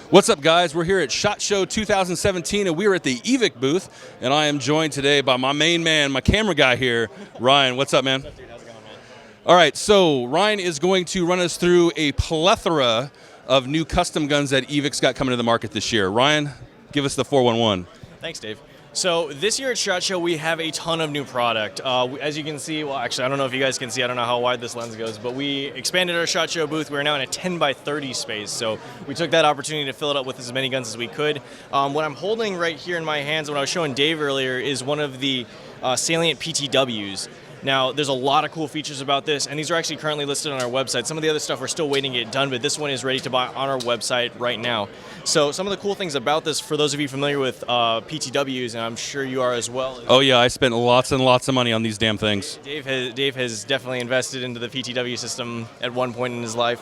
What's up, guys? We're here at SHOT Show 2017, and we're at the Evike booth, and I am joined today by my main man, my camera guy here, Ryan. What's up, man? What's up, dude? How's it going, man? All right, so Ryan is going to run us through a plethora of new custom guns that Evike's got coming to the market this year. Ryan, give us the 411. Thanks, Dave. So this year at SHOT Show, we have a ton of new product. As you can see, well, actually, I don't know if you guys can see. I don't know how wide this lens goes, but we expanded our SHOT Show booth. We're now in a 10 by 30 space, so we took that opportunity to fill it up with as many guns as we could. What I'm holding right here in my hands, what I was showing Dave earlier, is one of the Salient PTWs. Now, there's a lot of cool features about this, and these are actually currently listed on our website. Some of the other stuff we're still waiting to get done, but this one is ready to buy on our website right now. So some of the cool things about this, for those of you familiar with PTWs, and I'm sure you are as well. Oh yeah, I spent lots and lots of money on these damn things. Dave has definitely invested into the PTW system at one point in his life.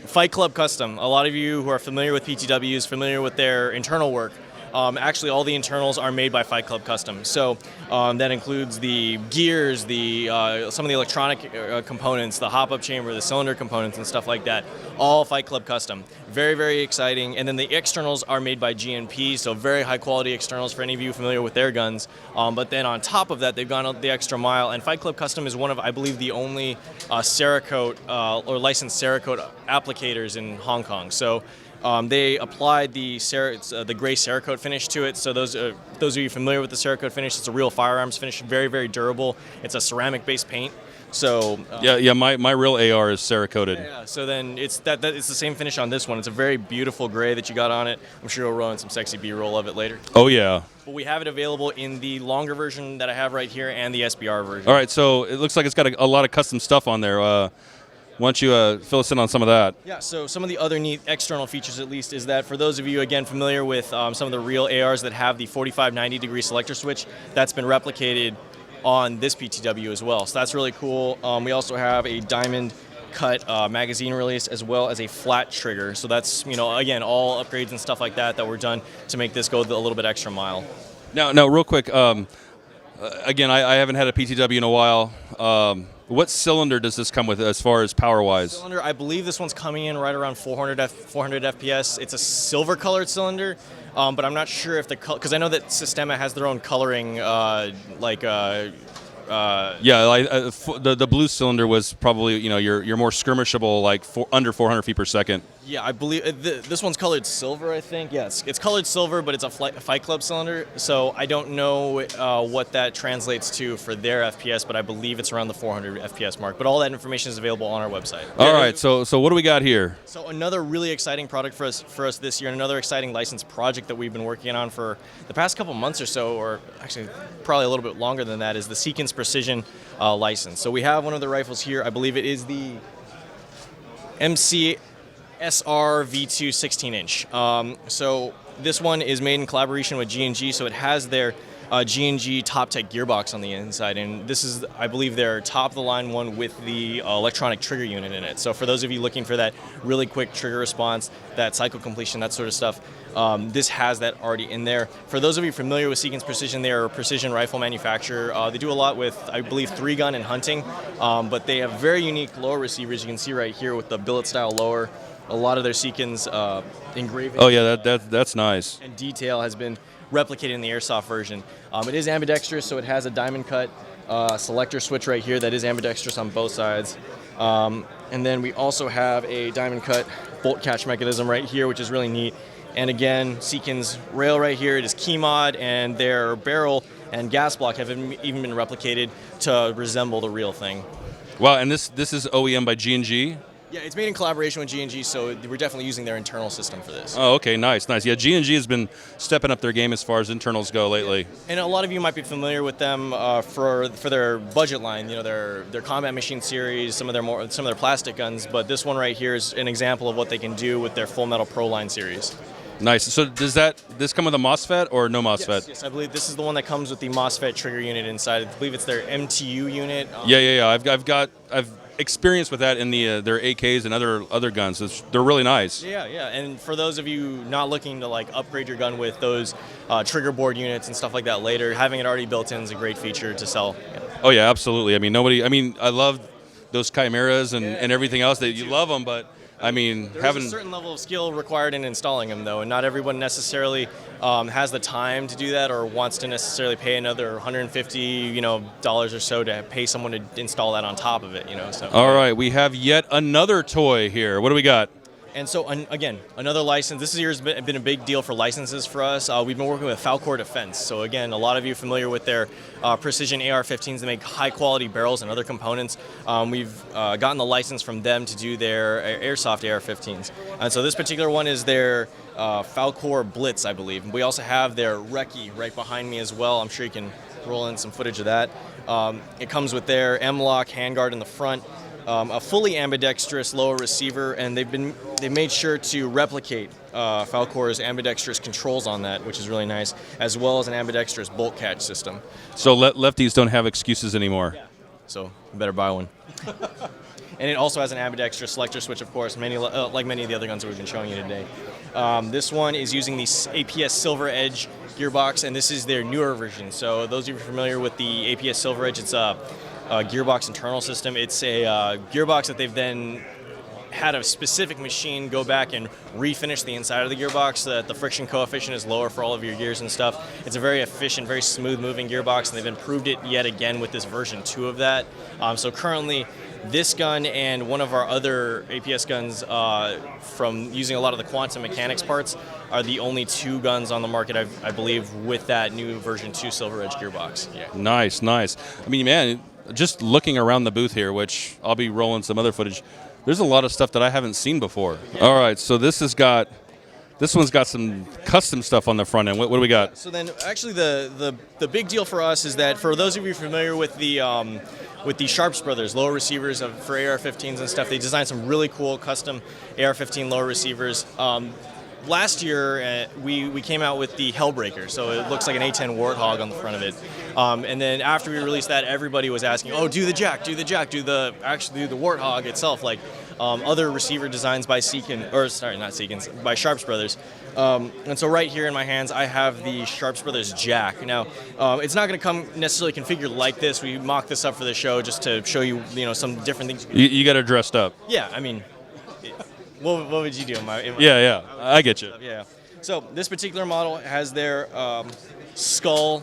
Fight Club Custom. A lot of you who are familiar with PTWs, familiar with their internal work. Actually, all the internals are made by Fight Club Custom. So that includes the gears, some of the electronic components, the hop-up chamber, the cylinder components, and stuff like that. All Fight Club Custom. Very, very exciting. And then the externals are made by GNP, so very high-quality externals for any of you familiar with their guns. But then on top of that, they've gone the extra mile. And Fight Club Custom is one of, I believe, the only Cerakote or licensed Cerakote applicators in Hong Kong. So they applied the gray Cerakote finish to it. So those of you familiar with the Cerakote finish, it's a real firearms finish, very, very durable. It's a ceramic-based paint. So yeah, my real AR is Cerakoted. Yeah, so then it's the same finish on this one. It's a very beautiful gray that you got on it. I'm sure you'll run some sexy B-roll of it later. Oh yeah. But we have it available in the longer version that I have right here and the SBR version. All right, so it looks like it's got a lot of custom stuff on there. Why don't you fill us in on some of that? Yeah, so some of the other neat external features, at least, is that for those of you, again, familiar with some of the real ARs that have the 45-90 degree selector switch, that's been replicated on this PTW as well. So that's really cool. We also have a diamond cut magazine release as well as a flat trigger. So that's, again, all upgrades and stuff like that were done to make this go a little bit extra mile. Now, real quick, again, I haven't had a PTW in a while. What cylinder does this come with as far as power-wise? Cylinder, I believe this one's coming in right around 400 FPS. It's a silver-colored cylinder, but I'm not sure if because I know that Sistema has their own coloring, the blue cylinder was probably your more skirmishable, like under 400 feet per second. Yeah, I believe this one's colored silver, I think. Yes, it's colored silver, but it's a Fight Club cylinder. So I don't know what that translates to for their FPS, but I believe it's around the 400 FPS mark. But all that information is available on our website. All right, so what do we got here? So another really exciting product for us this year, and another exciting license project that we've been working on for the past couple months or so, or actually probably a little bit longer than that, is the Seekins Precision license. So we have one of the rifles here. I believe it is the MC SR V2 16-inch. So this one is made in collaboration with G&G, so it has their G&G Top Tech gearbox on the inside, and this is, I believe, their top-of-the-line one with the electronic trigger unit in it. So for those of you looking for that really quick trigger response, that cycle completion, that sort of stuff, this has that already in there. For those of you familiar with Seekins Precision, they are a precision rifle manufacturer. They do a lot with, I believe, 3-gun and hunting, but they have very unique lower receivers. You can see right here with the billet-style lower. A lot of their Seekins engraving. Oh yeah, that's nice. And detail has been replicated in the Airsoft version. It is ambidextrous, so it has a diamond cut selector switch right here that is ambidextrous on both sides. And then we also have a diamond cut bolt catch mechanism right here, which is really neat. And again, Seekins rail right here. It is key mod, and their barrel and gas block have even been replicated to resemble the real thing. Wow, and this is OEM by G&G? Yeah, it's made in collaboration with G&G, so we're definitely using their internal system for this. Oh, okay, nice. Yeah, G&G has been stepping up their game as far as internals go lately. Yeah. And a lot of you might be familiar with them for their budget line, their combat machine series, some of their plastic guns. But this one right here is an example of what they can do with their Full Metal Pro line series. Nice. So does this come with a MOSFET or no MOSFET? Yes, I believe this is the one that comes with the MOSFET trigger unit inside. I believe it's their MTU unit. Yeah. I've experience with that in their AKs and other guns. They're really nice. Yeah. And for those of you not looking to upgrade your gun with those trigger board units and stuff like that later, having it already built in is a great feature to sell. Oh yeah, absolutely. I love those chimeras and everything else. You love them, but I mean, There's a certain level of skill required in installing them, though, and not everyone necessarily has the time to do that or wants to necessarily pay another $150, dollars or so to pay someone to install that on top of it, So. All right, we have yet another toy here. What do we got? And so, again, another license. This year's been a big deal for licenses for us. We've been working with Falkor Defense. So, again, a lot of you are familiar with their precision AR-15s that make high-quality barrels and other components. We've gotten the license from them to do their Airsoft AR-15s. And so this particular one is their Falkor Blitz, I believe. We also have their Recce right behind me as well. I'm sure you can roll in some footage of that. It comes with their M-LOK handguard in the front. A fully ambidextrous lower receiver, and they made sure to replicate Falkor's ambidextrous controls on that, which is really nice, as well as an ambidextrous bolt catch system. So lefties don't have excuses anymore. Yeah. So you better buy one. And it also has an ambidextrous selector switch, of course, like many of the other guns that we've been showing you today. This one is using the APS Silver Edge gearbox, and this is their newer version. So those of you familiar with the APS Silver Edge, it's a gearbox internal system. It's a gearbox that they've then had a specific machine go back and refinish the inside of the gearbox so that the friction coefficient is lower for all of your gears and stuff. It's a very efficient, very smooth moving gearbox, and they've improved it yet again with this version 2 of that. So currently, this gun and one of our other APS guns from using a lot of the quantum mechanics parts are the only 2 guns on the market, I believe, with that new version 2 Silver Edge gearbox. Yeah. Nice, nice. I mean, man, just looking around the booth here, which I'll be rolling some other footage, there's a lot of stuff that I haven't seen before. Yeah. All right, so this one's got some custom stuff on the front end. What do we got? So then, actually, the big deal for us is that for those of you familiar with the Sharps brothers, lower receivers for AR-15s and stuff, they designed some really cool custom AR-15 lower receivers. Last year, we came out with the Hellbreaker, so it looks like an A10 Warthog on the front of it. And then after we released that, everybody was asking, "Oh, do the Jack, do the Warthog itself," like other receiver designs by by Sharps Brothers. And so right here in my hands, I have the Sharps Brothers Jack. Now, it's not going to come necessarily configured like this. We mocked this up for the show just to show you, some different things. You got it dressed up. Yeah, I mean. What would you do? Yeah, I get you. Yeah. So this particular model has their skull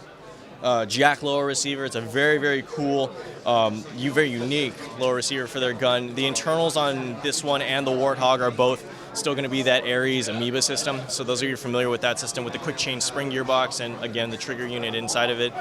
Jack lower receiver. It's a very, very cool, very unique lower receiver for their gun. The internals on this one and the Warthog are both still going to be that Ares Amoeba system. So those of you familiar with that system with the quick change spring gearbox and, again, the trigger unit inside of it.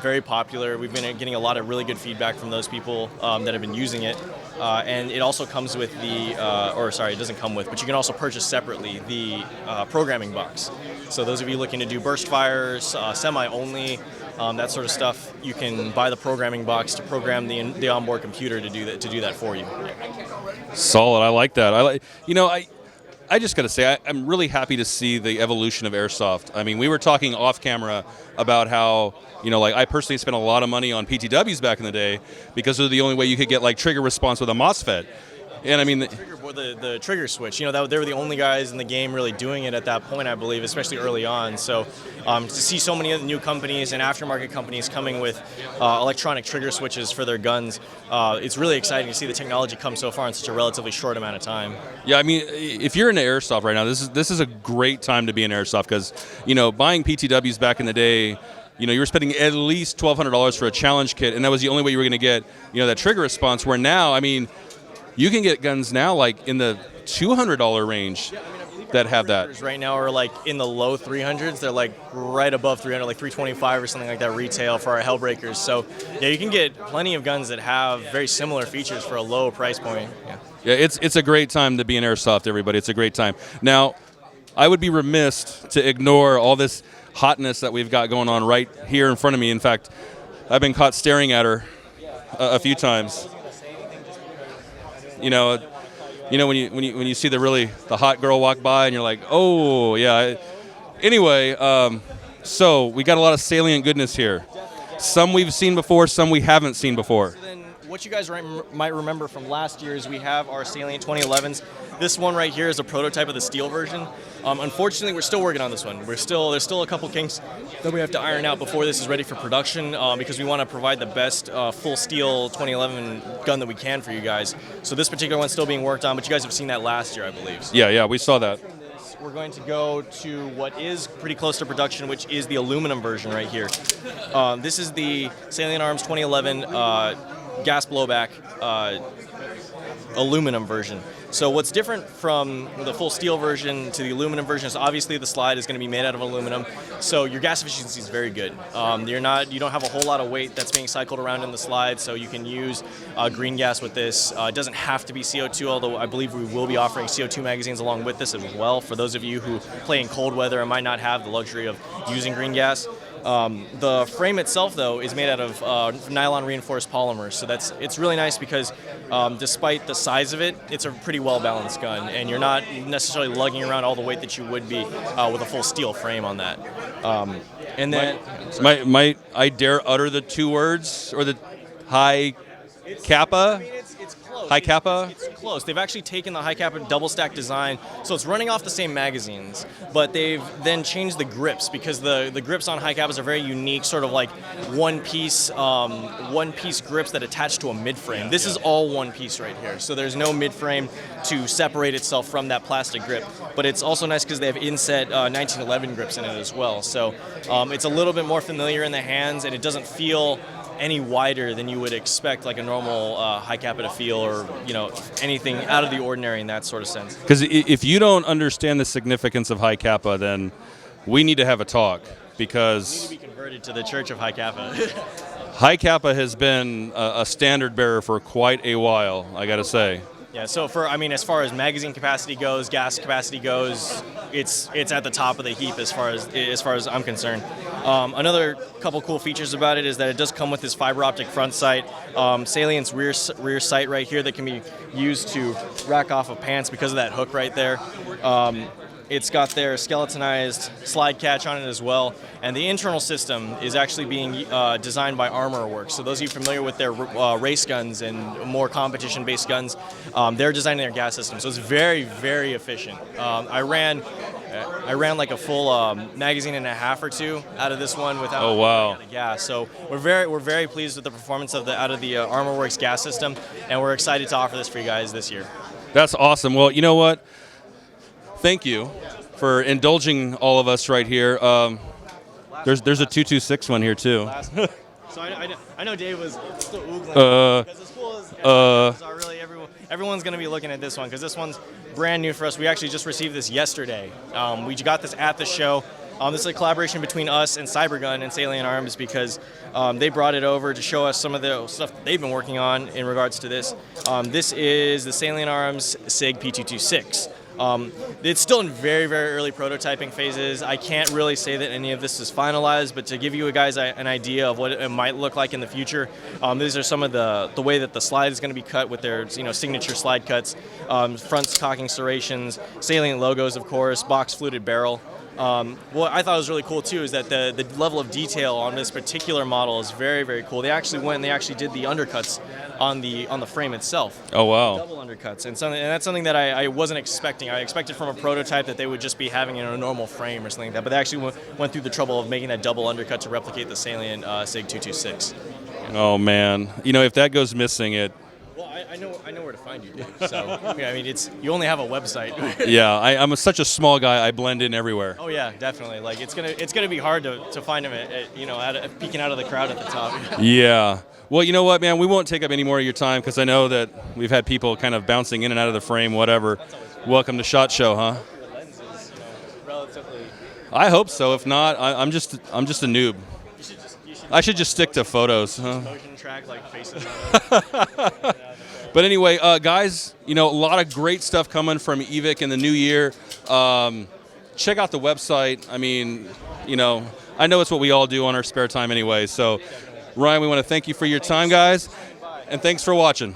Very popular. We've been getting a lot of really good feedback from those people that have been using it. And it also comes with it doesn't come with, but you can also purchase separately the programming box. So those of you looking to do burst fires, semi-only, that sort of stuff, you can buy the programming box to program the onboard computer to do that for you. Solid. I like that. I just got to say, I'm really happy to see the evolution of Airsoft. I mean, we were talking off camera about how, I personally spent a lot of money on PTWs back in the day because they're the only way you could get trigger response with a MOSFET. And I mean, the trigger switch, they were the only guys in the game really doing it at that point, I believe, especially early on. So to see so many new companies and aftermarket companies coming with electronic trigger switches for their guns, it's really exciting to see the technology come so far in such a relatively short amount of time. Yeah, I mean, if you're into Airsoft right now, this is a great time to be in Airsoft because, buying PTWs back in the day, you were spending at least $1,200 for a challenge kit, and that was the only way you were going to get, that trigger response, where now, I mean, you can get guns now in the $200 range that have that. Right now are in the low 300s. They're right above 300, 325 or something like that retail for our Hellbreakers. So yeah, you can get plenty of guns that have very similar features for a low price point. Yeah, it's a great time to be in Airsoft, everybody. It's a great time. Now, I would be remiss to ignore all this hotness that we've got going on right here in front of me. In fact, I've been caught staring at her a few times. When you see the hot girl walk by and you're like, oh yeah. Anyway, so we got a lot of Salient goodness here. Some we've seen before, some we haven't seen before. what you guys might remember from last year is we have our Salient 2011s. This one right here is a prototype of the steel version. Unfortunately, we're still working on this one. There's still a couple kinks that we have to iron out before this is ready for production because we want to provide the best full steel 2011 gun that we can for you guys. So this particular one's still being worked on, but you guys have seen that last year, I believe. So Yeah, we saw that. we're going to go to what is pretty close to production, which is the aluminum version right here. This is the Salient Arms 2011 gas blowback aluminum version. So what's different from the full steel version to the aluminum version is obviously the slide is going to be made out of aluminum, so your gas efficiency is very good. You don't have a whole lot of weight that's being cycled around in the slide, so you can use green gas with this. It doesn't have to be CO2, although I believe we will be offering CO2 magazines along with this as well for those of you who play in cold weather and might not have the luxury of using green gas. The frame itself, though, is made out of nylon reinforced polymers, so it's really nice because despite the size of it, it's a pretty well-balanced gun, and you're not necessarily lugging around all the weight that you would be with a full steel frame on that. And then, might I dare utter the two words or the high kappa? It's close. High kappa? It's close. They've actually taken the high kappa double stack design, so it's running off the same magazines, but they've then changed the grips because the grips on high kappas are very unique, sort of like one piece grips that attach to a mid frame. This is all one piece right here, so there's no mid frame to separate itself from that plastic grip. But it's also nice because they have inset 1911 grips in it as well, so it's a little bit more familiar in the hands, and it doesn't feel any wider than you would expect like a normal high kappa to feel, or anything out of the ordinary in that sort of sense. Because if you don't understand the significance of high kappa, then we need to have a talk, because We need to be converted to the Church of High Kappa. high kappa has been a standard bearer for quite a while, I gotta say. Yeah, so as far as magazine capacity goes, gas capacity goes, it's at the top of the heap as far as I'm concerned. Another couple cool features about it is that it does come with this fiber optic front sight, Salient's rear sight right here that can be used to rack off of pants because of that hook right there. It's got their skeletonized slide catch on it as well, and the internal system is actually being designed by Armor Works. So those of you familiar with their race guns and more competition-based guns, they're designing their gas system. So it's very, very efficient. I ran like a full magazine and a half or two out of this one without running out of gas. So we're very pleased with the performance of out of the Armor Works gas system, and we're excited to offer this for you guys this year. That's awesome. Well, you know what? Thank you for indulging all of us right here. There's a 226 one here too. So I know Dave was still oogling because the schools are really everyone's going to be looking at this one because this one's brand new for us. We actually just received this yesterday. We got this at the show. This is a collaboration between us and Cybergun and Salient Arms because they brought it over to show us some of the stuff that they've been working on in regards to this. This is the Salient Arms SIG P226. It's still in very, very early prototyping phases. I can't really say that any of this is finalized, but to give you guys an idea of what it might look like in the future, these are some of the way that the slide is going to be cut with their signature slide cuts, front cocking serrations, Salient logos, of course, box fluted barrel. What I thought was really cool too is that the level of detail on this particular model is very, very cool. They actually went and they actually did the undercuts on the frame itself. Oh wow! Double undercuts, and that's something that I wasn't expecting. I expected from a prototype that they would just be having it in a normal frame or something like that, but they actually went through the trouble of making that double undercut to replicate the Salient SIG 226. Oh man, if that goes missing, Well, I know where to find you, Dave. So you only have a website. Yeah, I'm such a small guy. I blend in everywhere. Oh yeah, definitely. Like it's gonna be hard to find him at peeking out of the crowd at the top. Yeah. Well, you know what, man? We won't take up any more of your time because I know that we've had people kind of bouncing in and out of the frame, whatever. Welcome to SHOT Show, huh? Relatively. I hope so. If not, I'm just a noob. I should just stick to photos. Huh? Motion track like faces. But anyway, guys, a lot of great stuff coming from Evike in the new year. Check out the website. I know it's what we all do on our spare time anyway. So, Ryan, we want to thank you for your time, guys, and thanks for watching.